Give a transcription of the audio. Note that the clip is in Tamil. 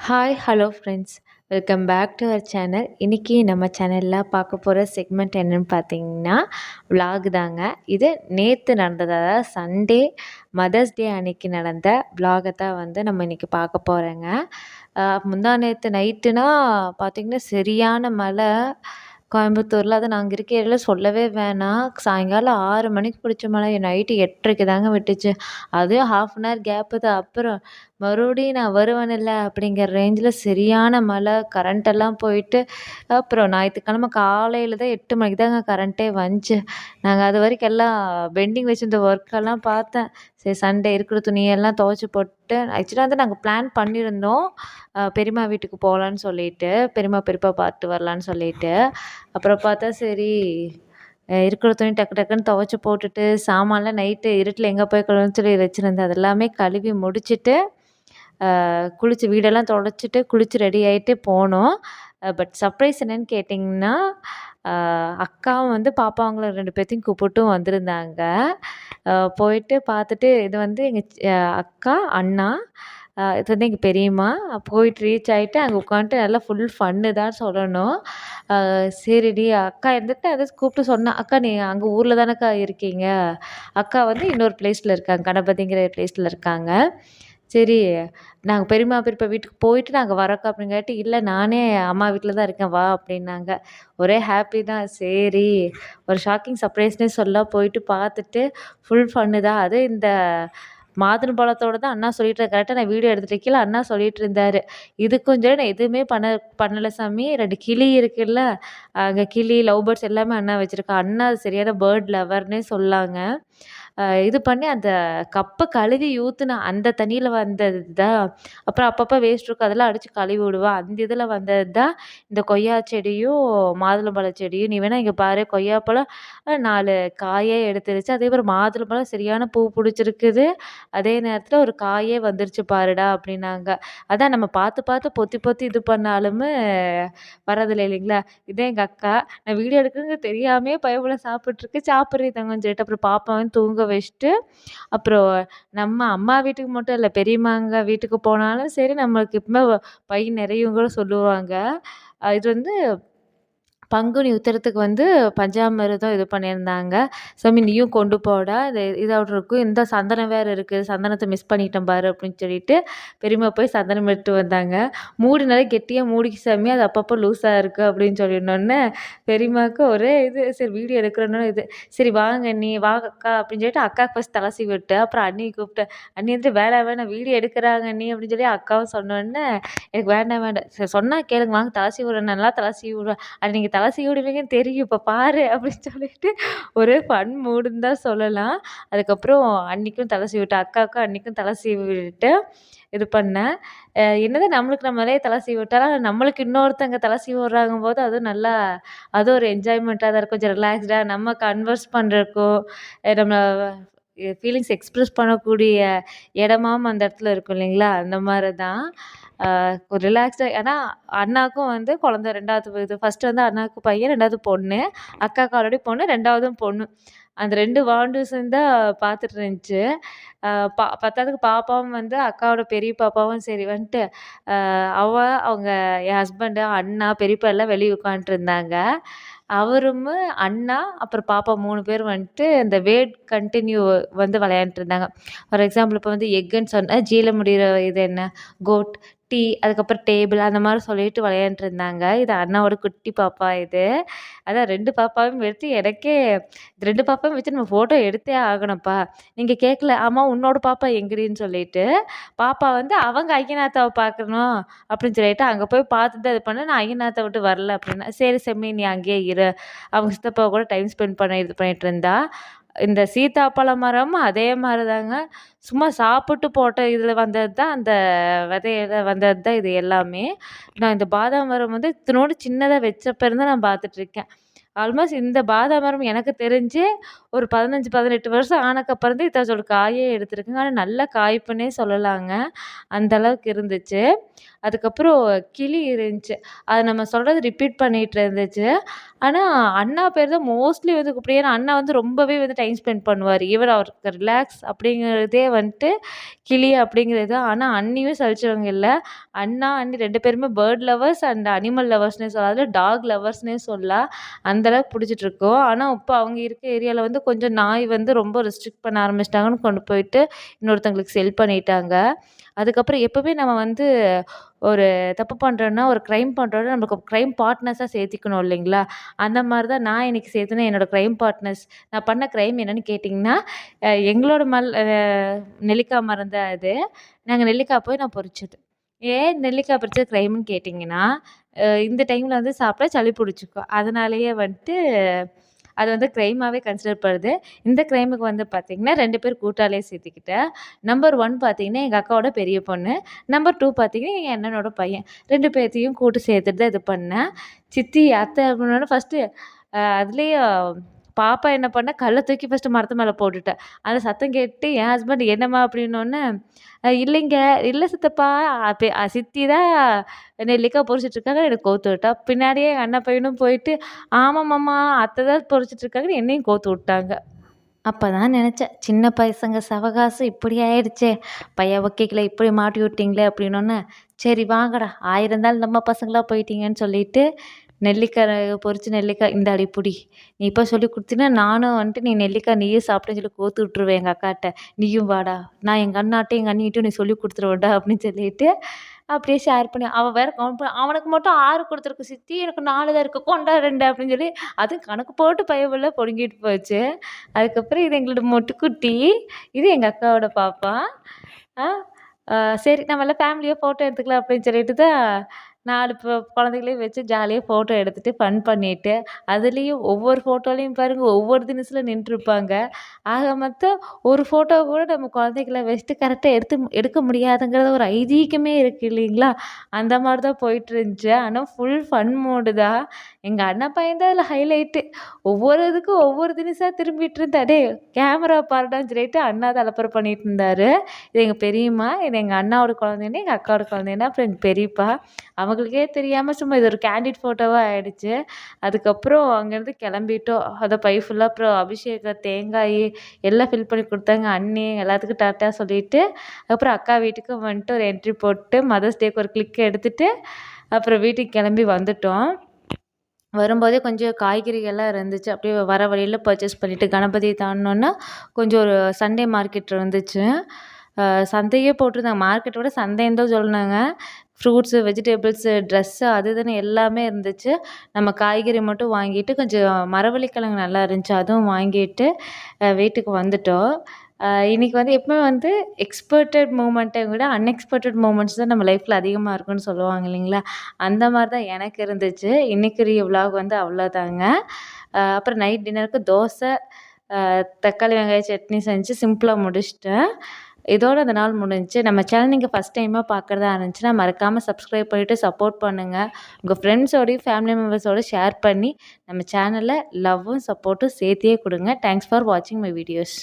Hi hello friends, welcome back to our channel. இன்றைக்கி நம்ம சேனலில் பார்க்க போகிற செக்மெண்ட் என்னென்னு பார்த்தீங்கன்னா vlog தாங்க. இது நேற்று நடந்தது, அதாவது சண்டே மதர்ஸ் டே அன்னைக்கு நடந்த vlog தான் நம்ம இன்றைக்கி பார்க்க போகிறோங்க. முந்தா நேற்று நைட்டுனா பார்த்திங்கன்னா சரியான மழை கோயம்புத்தூரில். அது நாங்கள் இருக்க ஏரியாவில் சொல்லவே வேணாம். சாயங்காலம் 6 மணிக்கு பிடிச்ச மழை நைட்டு 8:30க்கு தாங்க விட்டுச்சு. அதுவும் ஹாஃப் அன் ஹவர் கேப்பு தான். அப்புறம் மறுபடியும் நான் வருவேனில்ல அப்படிங்கிற ரேஞ்சில் சரியான மழை, கரண்ட்டெல்லாம் போயிட்டு, அப்புறம் ஞாயிற்றுக்கிழமை காலையில் தான் 8 மணிக்கு தாங்க கரண்ட்டே வந்துச்சு. நாங்கள் அது வரைக்கும் எல்லாம் பெண்டிங் வச்சுருந்த ஒர்க்கெல்லாம் பார்த்தேன். சரி சண்டே இருக்கிற துணியெல்லாம் துவைச்சி போட்டு, ஆக்சுவலாக நாங்கள் பிளான் பண்ணியிருந்தோம் பெரியம்மா வீட்டுக்கு போகலான்னு சொல்லிட்டு, பெரியம்மா பெரியப்பா பார்த்துட்டு வரலான்னு சொல்லிட்டு. அப்புறம் பார்த்தா சரி இருக்கிற துணி டக்கு டக்குன்னு துவைச்சி போட்டுட்டு, சாமான்லாம் நைட்டு இருட்டில் எங்கே போய் கழுவுன்னு சொல்லி வச்சுருந்தேன். அது எல்லாமே கழுவி முடிச்சுட்டு, குளித்து வீடெல்லாம் தொடச்சிட்டு குளித்து ரெடி ஆகிட்டு போனோம். பட் சர்ப்ரைஸ் என்னென்னு கேட்டிங்கன்னா, அக்காவும் பாப்பாவங்கள 2 பேர்த்தையும் கூப்பிட்டும் வந்திருந்தாங்க. போயிட்டு பார்த்துட்டு, இது எங்கள் அக்கா, அண்ணா, இது எங்கள் பெரியம்மா. போயிட்டு ரீச் ஆகிட்டு அங்கே உட்காந்துட்டு நல்லா ஃபுல் ஃபன்னு தான் சொல்லணும். சரிடி அக்கா இருந்துட்டு அதை கூப்பிட்டு சொன்னா, அக்கா நீ அங்கே ஊரில் தானேக்கா இருக்கீங்க, அக்கா இன்னொரு பிளேஸில் இருக்காங்க, கணபதிங்கிற பிளேஸில் இருக்காங்க. சரி நாங்கள் பெரியம்மா பெரியப்பா வீட்டுக்கு போயிட்டு நாங்கள் வரோக்கா அப்படிங்காட்டி, இல்லை நானே அம்மா வீட்டில் தான் இருக்கேன் வா அப்படின்னாங்க. ஒரே ஹாப்பி தான். சரி ஒரு ஷாக்கிங் சர்ப்ரைஸ்னே சொல்ல போயிட்டு பார்த்துட்டு ஃபுல் ஃபன்னு தான். அது இந்த மாதுளம்பழத்தோட தான் அண்ணா சொல்லிட்டு கரெக்டாக நான் வீடியோ எடுத்துகிட்டு இருக்கல, அண்ணா சொல்லிட்டு இருந்தார், இது கொஞ்சம் நான் எதுவுமே பண்ணலை சாமி, 2 கிளி இருக்குல்ல, அங்கே கிளி லவ் பேர்ட்ஸ் எல்லாமே அண்ணா வச்சுருக்கா. அண்ணா சரியான பேர்ட் லவர்னே சொல்லாங்க. இது பண்ணி அந்த கப்பை கழுவி ஊற்றுன அந்த தண்ணியில் வந்தது தான். அப்புறம் அப்பப்போ வேஸ்ட் இருக்கும், அதெல்லாம் அடித்து கழுவி விடுவேன். அந்த இதில் வந்தது தான் இந்த கொய்யா செடியும் மாதுளம்பழ செடியும். நீ வேணால் இங்கே பாரு, கொய்யாப்பழம் 4 காயே எடுத்துருச்சு, அதே மாதிரி மாதுளம்பழம் சரியான பூ பிடிச்சிருக்குது, அதே நேரத்தில் ஒரு காயே வந்துருச்சு பாருடா அப்படின்னாங்க. அதான் நம்ம பார்த்து பார்த்து பொத்தி பொத்தி இது பண்ணாலுமே வரதில்லை இல்லைங்களா. இதே எங்கள் அக்கா, நான் வீடியோ எடுக்கிறதுக்கு தெரியாமே பயப்புல சாப்பிட்ருக்கு, சாப்பிட்றேன் தங்கன்னு சொல்லிட்டு அப்புறம் பாப்பாவையும் தூங்க வச்சுட்டு, அப்புறம் நம்ம அம்மா வீட்டுக்கு மட்டும் இல்லை, பெரியம்மாங்க வீட்டுக்கு போனாலும் சரி நம்மளுக்கு எப்பவுமே பை நிறையும் கூட சொல்லுவாங்க. இது பங்குனி உத்திரத்துக்கு பஞ்சாமிர்தம் இது பண்ணியிருந்தாங்க. சாமி நீயும் கொண்டு போடா, இதோட இருக்கும், இந்த சந்தனம் வேறு இருக்குது, சந்தனத்தை மிஸ் பண்ணிட்டேன் பாரு அப்படின்னு சொல்லிட்டு பெரியம்மா போய் சந்தனம் எடுத்து வந்தாங்க. மூடி நல்லா கெட்டியாக மூடிக்கு சாமி, அது அப்பப்போ லூஸாக இருக்குது அப்படின்னு சொல்லிடணுன்னே பெரியம்மாவுக்கு ஒரே இது, சரி வீடியோ எடுக்கிறோன்னு இது, சரி வாங்க நீ வாங்க அக்கா அப்படின்னு சொல்லிட்டு அக்காவுக்கு ஃபஸ்ட் தலை சீவி விட்டு, அப்புறம் அண்ணியை கூப்பிட்டு, அண்ணி வேணாம் வேணாம் வீடியோ எடுக்கிறாங்க நீ அப்படின்னு சொல்லி அக்காவும் சொன்னோன்னே, எனக்கு வேண்டாம் வேண்டாம் சரி சொன்னால் கேளுங்க வாங்க தலை சீவி விடுறேன், நல்லா தலை சீவி விடுவேன், அது நீங்கள் தலை சீவி விடுவீங்கன்னு தெரியும் இப்போ பாரு அப்படின்னு சொல்லிட்டு ஒரே ஃபன் மூடுன்னு தான் சொல்லலாம். அதுக்கப்புறம் அன்னிக்கும் தலை சீவி விட்டேன், அக்காவுக்கும் அன்னிக்கும் தலை சீவி விட்டு இது பண்ணேன். என்னதான் நம்மளுக்கு நம்மளே தலை சீவி விட்டாலும் நம்மளுக்கு இன்னொருத்தங்க தலை சீவி விட்றாங்கும் போது அதுவும் நல்லா, அது ஒரு என்ஜாய்மெண்ட்டாக தான் இருக்கும், கொஞ்சம் ரிலாக்ஸ்டாக நம்ம கன்வர்ஸ் பண்ணுறதுக்கும் நம்ம ஃபீலிங்ஸ் எக்ஸ்ப்ரெஸ் பண்ணக்கூடிய இடமாவும் அந்த இடத்துல இருக்கும் இல்லைங்களா. அந்த மாதிரி தான் ஒரு ரிலாக்ஸ்டாக. ஏன்னா அண்ணாவுக்கும் குழந்த 2வது இது, ஃபஸ்ட்டு அண்ணாவுக்கு பையன், 2வது பொண்ணு, அக்காவுக்கு ஆல்ரெடி பொண்ணு, 2வதும் பொண்ணு. அந்த 2 வாண்டுஸும் தான் பார்த்துட்டு இருந்துச்சு. பத்தாததுக்கு பாப்பாவும் அக்காவோட பெரிய பாப்பாவும் சரி அவங்க என் ஹஸ்பண்டு, அண்ணா, பெரியப்பா எல்லாம் வெளியே உட்காந்துட்டுருந்தாங்க. அவரும் அண்ணா அப்புறம் பாப்பா 3 பேர் இந்த வேர்ட் கண்டினியூ விளையாண்டுருந்தாங்க. ஃபார் எக்ஸாம்பிள் இப்போ எக்குன்னு சொன்னால் ஜீல முடிகிற இது என்ன, கோட், டீ, அதுக்கப்புறம் டேபிள், அந்த மாதிரி சொல்லிட்டு விளையாண்டுருந்தாங்க. இது அண்ணாவோட குட்டி பாப்பா இது. அதான் 2 பாப்பாவையும் எடுத்து எனக்கே, 2 பாப்பாவையும் வச்சு நம்ம ஃபோட்டோ எடுத்தே ஆகணும்ப்பா, நீங்கள் கேட்கல ஆமாம் உன்னோட பாப்பா எங்கடின்னு சொல்லிட்டு, பாப்பா அவங்க ஐயனாத்தாவை பார்க்கணும் அப்படின்னு சொல்லிட்டு அங்கே போய் பார்த்துட்டு இது பண்ண, நான் ஐயனாத்தை விட்டு வரல அப்படின்னா, சரி செம்மி நீ அங்கேயே இரு, அவங்க சித்தப்பா கூட டைம் ஸ்பெண்ட் பண்ண இது பண்ணிகிட்டு இருந்தா. இந்த சீத்தாப்பழ மரமும் அதே மாதிரி தாங்க, சும்மா சாப்பிட்டு போட்ட இதில் வந்தது தான், அந்த விதையில வந்தது தான் இது எல்லாமே. நான் இந்த பாதாம் மரம் இத்தினோடு சின்னதாக வச்சப்ப இருந்து நான் பார்த்துட்ருக்கேன். ஆல்மோஸ்ட் இந்த பாதாம் மரம் எனக்கு தெரிஞ்சு ஒரு 15, 18 வருஷம் ஆனக்கப்புறம் தான் இத்தாச்சோட காயே எடுத்திருக்குங்க. ஆனா நல்லா காய்ப்புன்னே சொல்லலாங்க. அந்த அளவுக்கு இருந்துச்சு. அதுக்கப்புறம் கிளி இருந்துச்சு. அது நம்ம சொல்றது ரிப்பீட் பண்ணிட்டு இருந்துச்சு. ஆனா, அண்ணா பேர் தான் மோஸ்ட்லி வந்து கூப்பிடுவேன். ஏன்னா, அண்ணா வந்து ரொம்பவே வந்து டைம் ஸ்பெண்ட் பண்ணுவாரு. ஈவன் அவருக்கு ரிலாக்ஸ் அப்படிங்கிறதே வந்துட்டு கிளி அப்படிங்கிறது தான். ஆனா, அண்ணியும் சலிச்சவங்க இல்ல. அண்ணா, அண்ணி 2 பேருமே பேர்ட் லவர்ஸ் அண்ட் அனிமல் லவர்ஸ்ன்னே சொல்லலாம். அதில டாக் லவர்ஸ்ன்னே சொல்லலாம். அந்த அளவுக்கு புடிச்சிட்டுருக்கோம். ஆனா, இப்ப அவங்க இருக்க ஏரியால வந்து கொஞ்சம் நாய் வந்து ரொம்ப ரெஸ்ட்ரிக்ட் பண்ண ஆரம்பிச்சுட்டாங்கன்னு கொண்டு போயிட்டு இன்னொருத்தவங்களுக்கு செல் பண்ணிட்டாங்க. அதுக்கப்புறம் எப்பவுமே நம்ம வந்து ஒரு தப்பு பண்றோம்னா, ஒரு கிரைம் பண்றோம்னா, நமக்கு கிரைம் பார்ட்னர்ஸா சேர்த்திக்கணும் இல்லைங்களா? அந்த மாரி தான் நான் இன்னைக்கு சேர்த்துனேன் என்னோட கிரைம் பார்ட்னர்ஸ். நான் பண்ண கிரைம் என்னன்னு கேட்டிங்கன்னா, எங்களோட நெல்லிக்காய் மரம் தான் அது. நாங்க நெல்லிக்காய் போய் நான் பொறிச்சது. ஏன் நெல்லிக்காய் பறிச்சது கிரைம்ன்னு கேட்டிங்கன்னா, இந்த டைம்ல வந்து சாப்பிட்டா சளி புடிச்சுக்கும். அதனாலேயே வந்துட்டு அது வந்து கிரைமாவே கன்சிடர் பண்ணுது. இந்த கிரைமுக்கு வந்து பார்த்தீங்கன்னா, 2 பேர் கூட்டாளியா சேர்த்துக்கிட்டேன். நம்பர் 1 பார்த்தீங்கன்னா, எங்க அக்காவோட பெரிய பொண்ணு. நம்பர் 2 பார்த்தீங்கன்னா, எங்க அண்ணனோட பையன். 2 பேத்தையும் கூட்டு சேர்த்துட்டு தான் இது பண்ணேன். சித்தி, அத்தை அப்படின்னோனே ஃபர்ஸ்ட்டு அதுலயும் பாப்பா என்ன பண்ணா, கல்ல தூக்கி ஃபர்ஸ்ட்டு மரத்து மேல போட்டுட்டா. அந்த சத்தம் கேட்டு என் ஹஸ்பண்ட் என்னம்மா அப்படின்னோனே, இல்லைங்க, இல்ல சித்தப்பா, சித்தி தான் நெல்லிக்காய் பொறிச்சிட்டுருக்காங்க எனக்கு கோத்து விட்டா. பின்னாடியே எங்க அண்ணன் பையனும் போயிட்டு, ஆமாமாம்மா அத்தை தான் பொறிச்சிட்டுருக்காங்கன்னு என்னையும் கோத்து விட்டாங்க. அப்பதான் நெனச்சேன், சின்ன பசங்க சவகாசம் இப்படி ஆயிடுச்சே! பையன் வக்கீல இப்படி மாட்டி விட்டீங்களே அப்படின்னோன்னே, சரி வாங்கடா, 1000 இருந்தாலும் நம்ம பசங்களா போயிட்டீங்கன்னு சொல்லிட்டு, பொறிச்ச நெல்லிக்காய் இந்தாடி புடி. நீ இப்ப சொல்லிக் குடுத்தீன்னா, நானும் வந்துட்டு நீ நெல்லிக்காய் நீயே சாப்பிடுன்னு சொல்லி கோத்து விட்டுருவேன் எங்க அக்காட்ட. நீயும் வாடா, நான் எங்க அண்ணாட்டையும் எங்க அண்ணிகிட்டயும் நீ சொல்லிக் குடுத்துருவேன்டா அப்படின்னு சொல்லிட்டு, அப்படியே ஷேர் பண்ணி அவன் வேற கவுண்ட் பண்ண அவனுக்கு மட்டும் 6 குடுத்துருக்கு சித்தி, எனக்கு 4 தான் இருக்கு. கொண்டா 2 அப்படின்னு சொல்லி, அதுவும் கணக்கு போட்டு பயபுள்ள புடுங்கிட்டு போச்சு. அதுக்கப்புறம் இது எங்களோட மொட்டுக்குட்டி. இது எங்க அக்காவோட பாப்பா. ஆ, சரி நம்மலாம் ஃபேமிலியா ஃபோட்டோ எடுத்துக்கலாம் அப்படின்னு சொல்லிட்டு தான் 4 குழந்தைகளையும் வச்சு ஜாலியா ஃபோட்டோ எடுத்துட்டு ஃபன் பண்ணிட்டு, அதுலயும் ஒவ்வொரு ஃபோட்டோலயும் பாருங்க ஒவ்வொரு தினசுல நின்றுருப்பாங்க. ஆக மொத்தம் ஒரு ஃபோட்டோ கூட நம்ம குழந்தைகள வச்சுட்டு கரெக்ட்டா எடுக்க முடியாதுங்கிறது ஒரு ஐதீகமே இருக்கு இல்லைங்களா? அந்த மாரி தான் போயிட்டுருந்துச்சு. ஆனா ஃபுல் ஃபன் மோடு தான். எங்க அண்ணன் பையன் தான் அதில ஹைலைட்டு. ஒவ்வொரு இதுக்கும் ஒவ்வொரு தினுசா திரும்பிட்டு இருந்தா, "டேய் கேமரா பாருடான்னு" சொல்லிட்டு அண்ணா தான் அலப்பறை பண்ணிட்டு இருந்தாரு. இது எங்க பெரியம்மா, இது எங்க அண்ணாவோட குழந்தைங்க, எங்க அக்காவோட குழந்தைங்க, அப்புறம் எங்க பெரியப்பா. அவங்களுக்கே தெரியாம சும்மா இது ஒரு கேண்டிட் ஃபோட்டோவா ஆயிடுச்சு. அதுக்கப்புறம் அங்கேருந்து கிளம்பிட்டோம். அத பை ஃபுல்லா அப்புறம் அபிஷேகம், தேங்காய் எல்லாம் ஃபில் பண்ணி குடுத்தாங்க. அண்ணி எல்லாத்துக்கும் டாட்டா சொல்லிட்டு, அப்புறம் அக்கா வீட்டுக்கு வந்துட்டு ஒரு என்ட்ரி போட்டு, மதர்ஸ் டேக்கு ஒரு கிளிக் எடுத்துட்டு, அப்புறம் வீட்டுக்கு கிளம்பி வந்துட்டோம். வரும்போதே கொஞ்சம் காய்கறிகள்லாம் இருந்துச்சு. அப்படியே வர வழியில பர்ச்சேஸ் பண்ணிட்டு கணபதிய தாண்டுனோன்னா, கொஞ்சம் ஒரு சண்டே மார்க்கெட் இருந்துச்சு. சந்தையே போட்டிருந்தாங்க. மார்க்கெட்ட விட சந்தைன்னு தான் சொல்லணுங்க. ஃப்ரூட்ஸு, வெஜிடபிள்ஸு, ட்ரெஸ்ஸு அது இதுன்னு எல்லாமே இருந்துச்சு. நம்ம காய்கறி மட்டும் வாங்கிட்டு கொஞ்சம் மரவள்ளிக்கிழங்கு நல்லா இருந்துச்சு. அதுவும் வாங்கிட்டு வீட்டுக்கு வந்துட்டோம். இன்னைக்கு வந்து எப்பவுமே வந்து எக்ஸ்பெக்டட் மூமெண்ட்ட விட அன்எக்ஸ்பெக்டட் மூமெண்ட்ஸ் தான் நம்ம லைஃப்ல அதிகமா இருக்குன்னு சொல்லுவாங்க இல்லைங்களா? அந்த மாரி தான் எனக்கு இருந்துச்சு. இன்னைக்குரிய விலாக் வந்து அவ்வளோதாங்க. அப்புறம் நைட் டின்னருக்கு தோசை, தக்காளி வெங்காய சட்னி செஞ்சு சிம்பிளா முடிச்சுட்டேன். இதோட அந்த நாள் முடிஞ்சுச்சு. நம்ம சேனல் நீங்க ஃபர்ஸ்ட் டைமா பார்க்குறதா இருந்துச்சுன்னா, மறக்காம சப்ஸ்கிரைப் பண்ணிட்டு சப்போர்ட் பண்ணுங்க. உங்க ஃப்ரெண்ட்ஸோடயும், ஃபேமிலி மெம்பர்ஸோட ஷேர் பண்ணி நம்ம சேனல லவ்வும், சப்போர்ட்டும் சேர்த்தியே குடுங்க. தேங்க்ஸ் ஃபார் வாட்சிங் மை வீடியோஸ்.